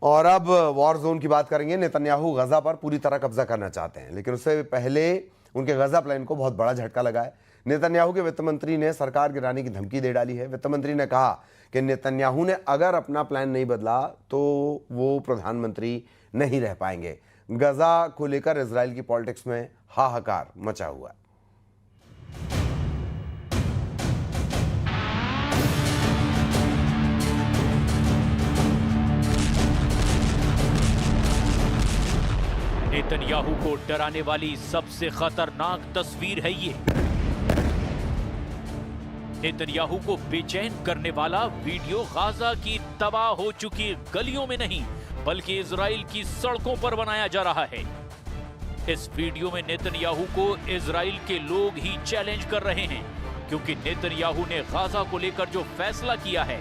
और अब war zone की बात करेंगे। नेतन्याहू गजा पर पूरी तरह कब्जा करना चाहते हैं, लेकिन उससे पहले उनके गजा प्लान को बहुत बड़ा झटका लगा है। नेतन्याहू के वित्त मंत्री ने सरकार गिराने की धमकी दे डाली है। वित्त मंत्री ने कहा कि नेतन्याहू ने अगर अपना प्लान नहीं बदला तो वो प्रधानमंत्री नहीं रह पाएंगे। गजा को लेकर इजराइल की पॉलिटिक्स में हाहाकार मचा हुआ है। नेतन्याहू को डराने वाली सबसे खतरनाक तस्वीर है ये। नेतन्याहू को बेचैन करने वाला वीडियो गाजा की तबाह हो चुकी गलियों में नहीं बल्कि इजराइल की सड़कों पर बनाया जा रहा है। इस वीडियो में नेतन्याहू को इजराइल के लोग ही चैलेंज कर रहे हैं, क्योंकि नेतन्याहू ने गाजा को लेकर जो फैसला किया है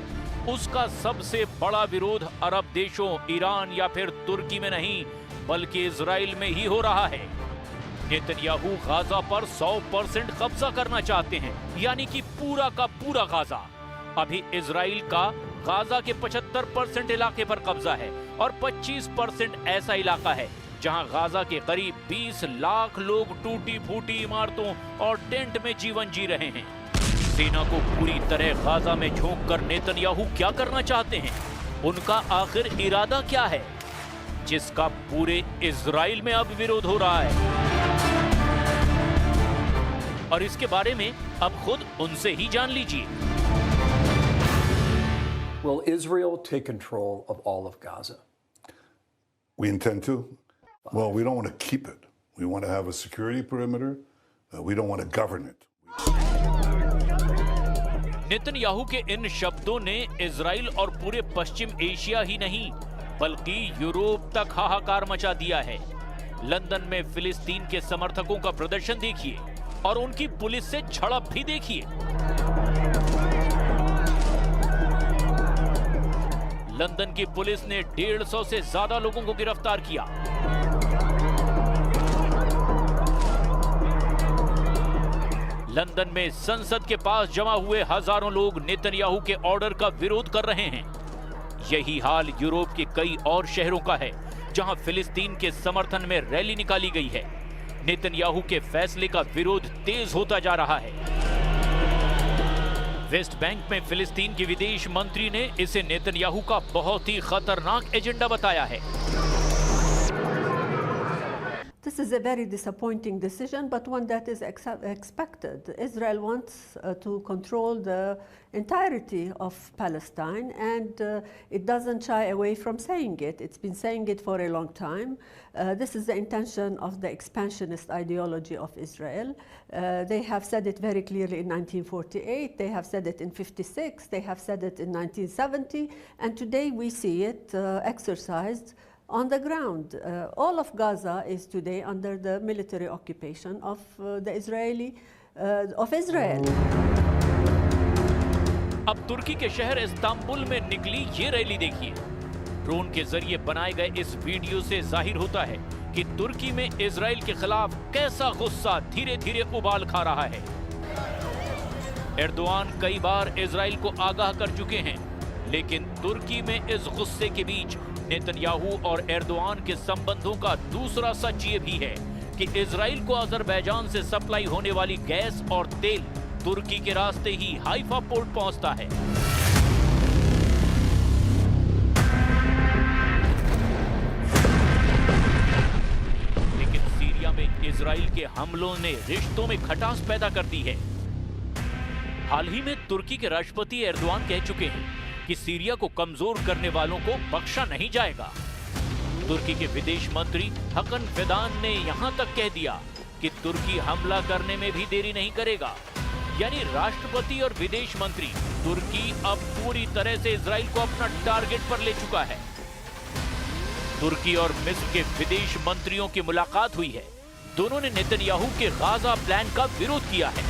उसका सबसे बड़ा विरोध अरब देशों, ईरान या फिर तुर्की में नहीं बल्कि इजराइल में ही हो रहा है। नेतन्याहू गाजा पर 100% कब्जा करना चाहते हैं, यानी कि पूरा का पूरा गाजा। अभी इजराइल का गाजा के 75% इलाके पर कब्जा है और 25% ऐसा इलाका है जहां गाजा के करीब 20 लाख लोग टूटी फूटी इमारतों और टेंट में जीवन जी रहे हैं। सेना को पूरी तरह गाजा में झोंक कर नेतन्याहू क्या करना चाहते हैं? उनका आखिर इरादा क्या है, जिसका पूरे इजराइल में अब विरोध हो रहा है? और इसके बारे में अब खुद उनसे ही जान लीजिए। Will Israel take control of all of Gaza? We intend to. Well, we don't want to keep it. We want to have a security perimeter. We don't want to govern it. Netanyahu के इन शब्दों ने Israel और पूरे पश्चिम Asia ही नहीं बल्कि Europe तक हाहाकार मचा दिया है। लंदन में फिलिस्तीन के समर्थकों का प्रदर्शन देखिए और उनकी पुलिस से झड़प भी देखिए। लंदन की पुलिस ने 150 से ज्यादा लोगों को गिरफ्तार किया। लंदन में संसद के पास जमा हुए हजारों लोग नेतन्याहू के ऑर्डर का विरोध कर रहे हैं। यही हाल यूरोप के कई और शहरों का है, जहां फिलिस्तीन के समर्थन में रैली निकाली गई है। नेतन्याहू के फैसले का विरोध तेज होता जा रहा है। वेस्ट बैंक में फिलिस्तीन के विदेश मंत्री ने इसे नेतन्याहू का बहुत ही खतरनाक एजेंडा बताया है। This is a very disappointing decision, but one that is expected. Israel wants to control the entirety of Palestine, and it doesn't shy away from saying it. It's been saying it for a long time. This is the intention of the expansionist ideology of Israel. They have said it very clearly in 1948, they have said it in 56, they have said it in 1970, and today we see it exercised on the ground. All of Gaza is today under the military occupation of Israel. अब तुर्की के शहर Istanbul में निकली ये rally देखिए। Drone के जरिए बनाए गए इस वीडियो से जाहिर होता है कि तुर्की में इजराइल के खिलाफ कैसा गुस्सा धीरे धीरे उबाल खा रहा है। एर्दोआन कई बार इजराइल को आगाह कर चुके हैं, लेकिन तुर्की में इस गुस्से के बीच नेतन्याहू और एर्दोआन के संबंधों का दूसरा सच ये भी है कि इजराइल को अजरबैजान से सप्लाई होने वाली गैस और तेल तुर्की के रास्ते ही हाइफा पोर्ट पहुंचता है। लेकिन सीरिया में इजराइल के हमलों ने रिश्तों में खटास पैदा कर दी है। हाल ही में तुर्की के राष्ट्रपति एर्दोआन कह चुके हैं कि सीरिया को कमजोर करने वालों को बख्शा नहीं जाएगा। तुर्की के विदेश मंत्री हकन फिदान ने यहां तक कह दिया कि तुर्की हमला करने में भी देरी नहीं करेगा। यानी राष्ट्रपति और विदेश मंत्री तुर्की अब पूरी तरह से इजराइल को अपना टारगेट पर ले चुका है। तुर्की और मिस्र के विदेश मंत्रियों की मुलाकात हुई है। दोनों ने नेतन्याहू के गाजा प्लान का विरोध किया है।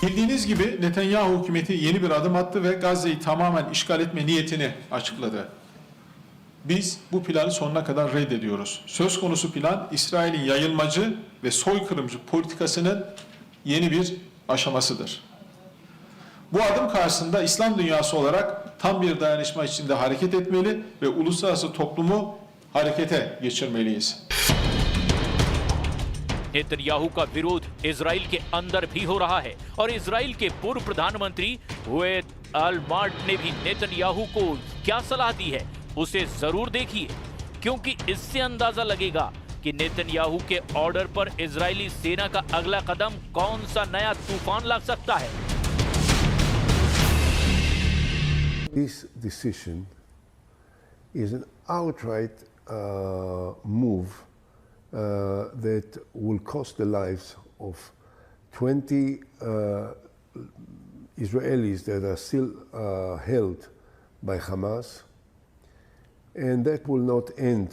Bildiğiniz gibi Netanyahu hükümeti yeni bir adım attı ve Gazze'yi tamamen işgal etme niyetini açıkladı. Biz bu planı sonuna kadar reddediyoruz. Söz konusu plan İsrail'in yayılmacı ve soykırımcı politikasının yeni bir aşamasıdır. Bu adım karşısında İslam dünyası olarak tam bir dayanışma içinde hareket etmeli ve uluslararası toplumu harekete geçirmeliyiz. Netanyahu का विरोध Israel के अंदर भी हो रहा है और Israel के पूर्व प्रधानमंत्री हुएद अल-मार्ट ने भी नेतन्याहू को क्या सलाह दी है उसे जरूर देखिए, क्योंकि इससे अंदाजा लगेगा कि नेतन्याहू के ऑर्डर पर इजरायली सेना का अगला कदम कौन सा नया तूफान ला सकता है। This decision is an outright move that will cost the lives of 20 Israelis that are still held by Hamas, and that will not end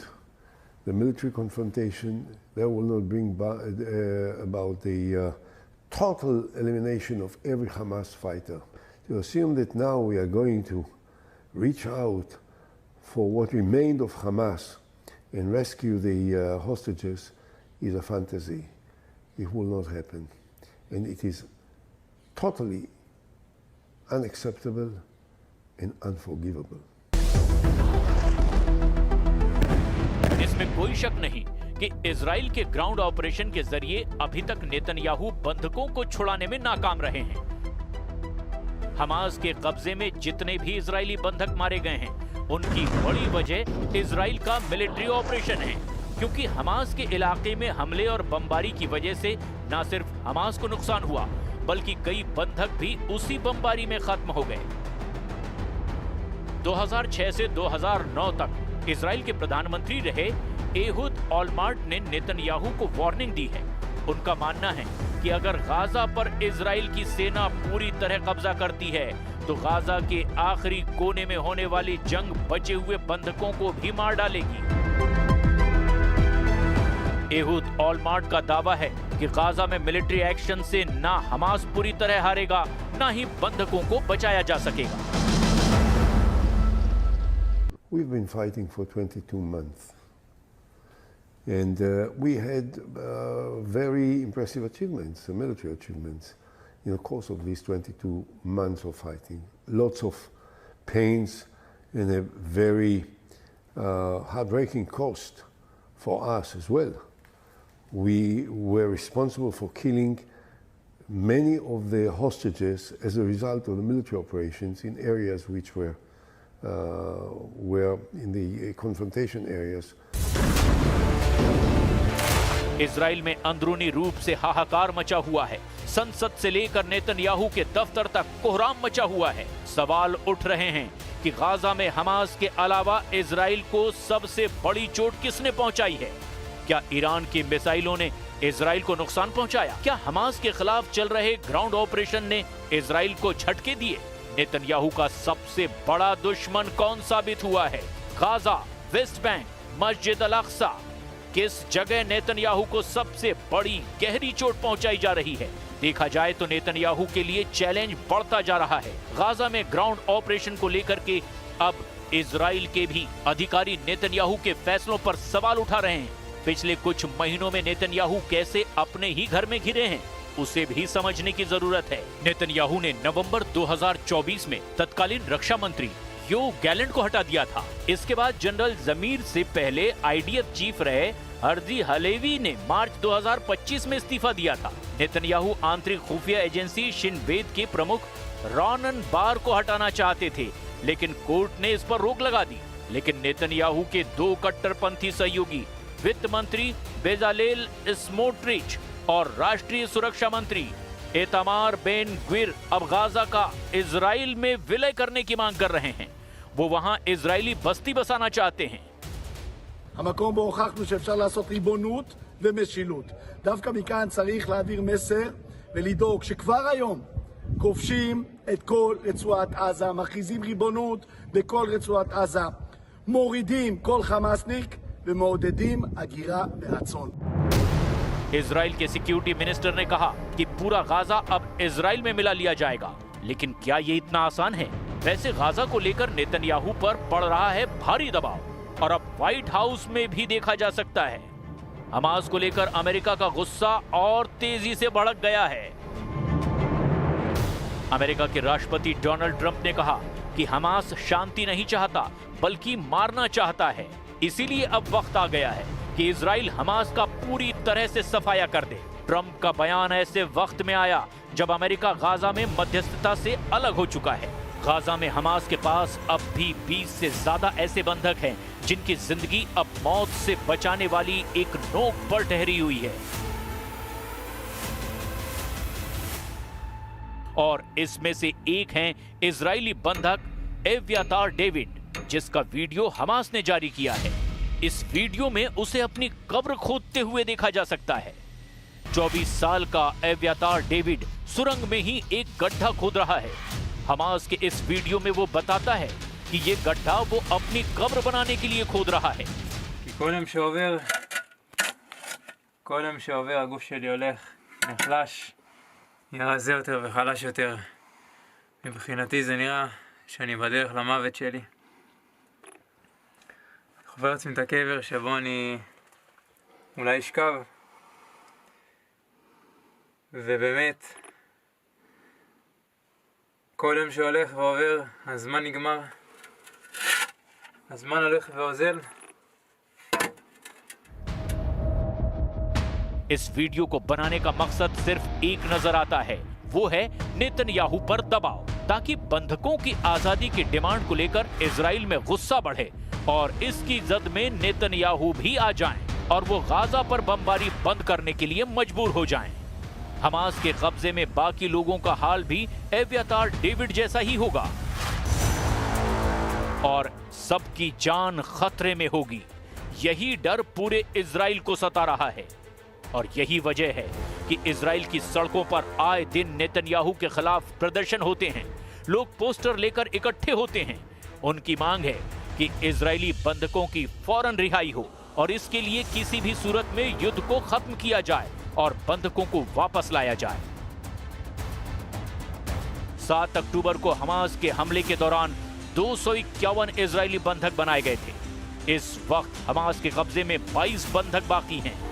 the military confrontation. That will not bring about the total elimination of every Hamas fighter. To assume that now we are going to reach out for what remained of Hamas and rescue the hostages is a fantasy. It will not happen. And it is totally unacceptable and unforgivable. इसमें कोई शक नहीं कि Israel के ground operation के जरिए अभी तक नेतन्याहू बंधकों को छुड़ाने में नाकाम रहे हैं। हमास के कब्जे में जितने भी इजरायली बंधक मारे गए हैं, उनकी बड़ी वजह इजराइल का मिलिट्री ऑपरेशन है, क्योंकि हमास के इलाके में हमले और बमबारी की वजह से न सिर्फ हमास को नुकसान हुआ, बल्कि कई बंधक भी उसी बमबारी में खत्म हो गए। 2006 से 2009 तक इजराइल के प्रधानमंत्री रहे एहुद ओलमार्ट ने नेतन्याहू को वार्निंग दी है। उनका मानना है कि अगर गाजा पर इजराइल की सेना पूरी तरह कब्जा करती है तो गाजा के आखिरी कोने में होने वाली जंग बचे हुए बंधकों को भी मार डालेगी। एहुद ओलमार्ट का दावा है कि गाजा में मिलिट्री एक्शन से ना हमास पूरी तरह हारेगा, ना ही बंधकों को बचाया जा सकेगा। We've been fighting for 22 months. And we had very impressive achievements, military achievements, in the course of these 22 months of fighting. Lots of pains and a very heartbreaking cost for us as well. We were responsible for killing many of the hostages as a result of the military operations in areas which were in the confrontation areas. Israel में अंदरूनी रूप से हाहाकार मचा हुआ है। संसद से लेकर नेतन्याहू के दफ्तर तक कोहराम मचा हुआ है। सवाल उठ रहे हैं कि गाजा में हमास के अलावा इजराइल को सबसे बड़ी चोट किसने पहुंचाई है? क्या ईरान की मिसाइलों ने इजराइल को नुकसान पहुंचाया? क्या हमास के खिलाफ चल रहे ग्राउंड ऑपरेशन ने इजराइल को झटके दिए? नेतन्याहू का सबसे बड़ा दुश्मन कौन साबित हुआ है? गाजा, वेस्ट बैंक, मस्जिद अल अक्सा, किस जगह नेतन्याहू को सबसे बड़ी गहरी चोट पहुंचाई जा रही है? देखा जाए तो नेतन्याहू के लिए चैलेंज बढ़ता जा रहा है। गाजा में ग्राउंड ऑपरेशन को लेकर के अब इजराइल के भी अधिकारी नेतन्याहू के फैसलों पर सवाल उठा रहे हैं। पिछले कुछ महीनों में नेतन्याहू कैसे अपने ही घर में घिरे हैं, उसे भी समझने की जरूरत है। नेतन्याहू ने नवंबर 2024 में तत्कालीन रक्षा मंत्री योव गैलेंट को हटा दिया था। इसके बाद जनरल जमीर से पहले आईडीएफ चीफ रहे हर्जी हलेवी ने मार्च 2025 में इस्तीफा दिया था। नेतन्याहू आंतरिक खुफिया एजेंसी शिन बेत के प्रमुख रॉनन बार को हटाना चाहते थे, लेकिन कोर्ट ने इस पर रोक लगा दी। लेकिन नेतन्याहू के दो कट्टरपंथी सहयोगी वित्त मंत्री बेजालेल स्मोट्रिच और राष्ट्रीय सुरक्षा मंत्री इतामार बेन ग्विर अब गाजा का इजराइल में विलय करने की मांग कर रहे हैं। वो वहां इजरायली बस्ती बसाना चाहते हैं। המקום בו הוכחנו שאפשר לעשות ריבונות ומשילות. דווקא מכאן צריך להעביר מסר ולדאוג שכבר היום כובשים את כל רצועת עזה, מכריזים ריבונות בכל רצועת עזה, מורידים כל חמאסניק ומעודדים הגירה מרצון. इजराइल के सिक्योरिटी मिनिस्टर ने कहा कि पूरा गाजा अब इजराइल में मिला लिया जाएगा, लेकिन क्या ये इतना आसान है? वैसे गाजा को लेकर नेतन्याहू पर पड़ रहा है भारी दबाव और अब व्हाइट हाउस में भी देखा जा सकता है। हमास को लेकर अमेरिका का गुस्सा और तेजी से भड़क गया है। अमेरिका के राष्ट्रपति डोनाल्ड ट्रंप ने कहा कि हमास शांति नहीं चाहता बल्कि मारना चाहता है। इसीलिए अब वक्त आ गया है कि इजराइल हमास का पूरी तरह से सफाया कर दे। ट्रंप का बयान ऐसे वक्त में आया जब अमेरिका गाजा में मध्यस्थता से अलग हो चुका है। गाजा में हमास के पास अब भी 20 से ज्यादा ऐसे बंधक हैं जिनकी जिंदगी अब मौत से बचाने वाली एक नोक पर ठहरी हुई है। और इसमें से एक हैं इजरायली बंधक एव्यातार डेविड, जिसका वीडियो हमास ने जारी किया है। इस वीडियो में उसे अपनी कब्र खोदते हुए देखा जा सकता है। 24 साल का एव्यातार डेविड सुरंग में ही एक गड्ढा खोद रहा है। हमास के इस वीडियो में वो बताता है कि ये गड्ढा वो अपनी कब्र बनाने के लिए खोद रहा है। כל יום שעובר הגוף שלי הולך, נחלש, נראה רזה יותר וחלש יותר. מבחינתי זה נראה שאני בדרך למוות שלי. חובר לעצמי את הקבר שבו אני אולי אשכב. ובאמת, כל יום שהולך ועובר, הזמן נגמר. הזמן הולך ואוזל. इस वीडियो को बनाने का मकसद सिर्फ एक नजर आता है, वो है नेतन्याहू पर दबाव, ताकि बंधकों की आजादी की डिमांड को लेकर इजराइल में गुस्सा बढ़े और इसकी जद में नेतन्याहू भी आ जाएं और वो गाजा पर बमबारी बंद करने के लिए मजबूर हो जाएं। हमास के कब्जे में बाकी लोगों का हाल भी एव्यातार डेविड जैसा ही होगा और सबकी जान खतरे में होगी। यही डर पूरे इजराइल को सता रहा है और यही वजह है कि इजराइल की सड़कों पर आए दिन नेतन्याहू के खिलाफ प्रदर्शन होते हैं। लोग पोस्टर लेकर इकट्ठे होते हैं। उनकी मांग है कि इजरायली बंधकों की फौरन रिहाई हो और इसके लिए किसी भी सूरत में युद्ध को खत्म किया जाए और बंधकों को वापस लाया जाए। 7 अक्टूबर को हमास के हमले के दौरान 251 इजरायली बंधक बनाए गए थे। इस वक्त हमास के कब्जे में 22 बंधक बाकी हैं।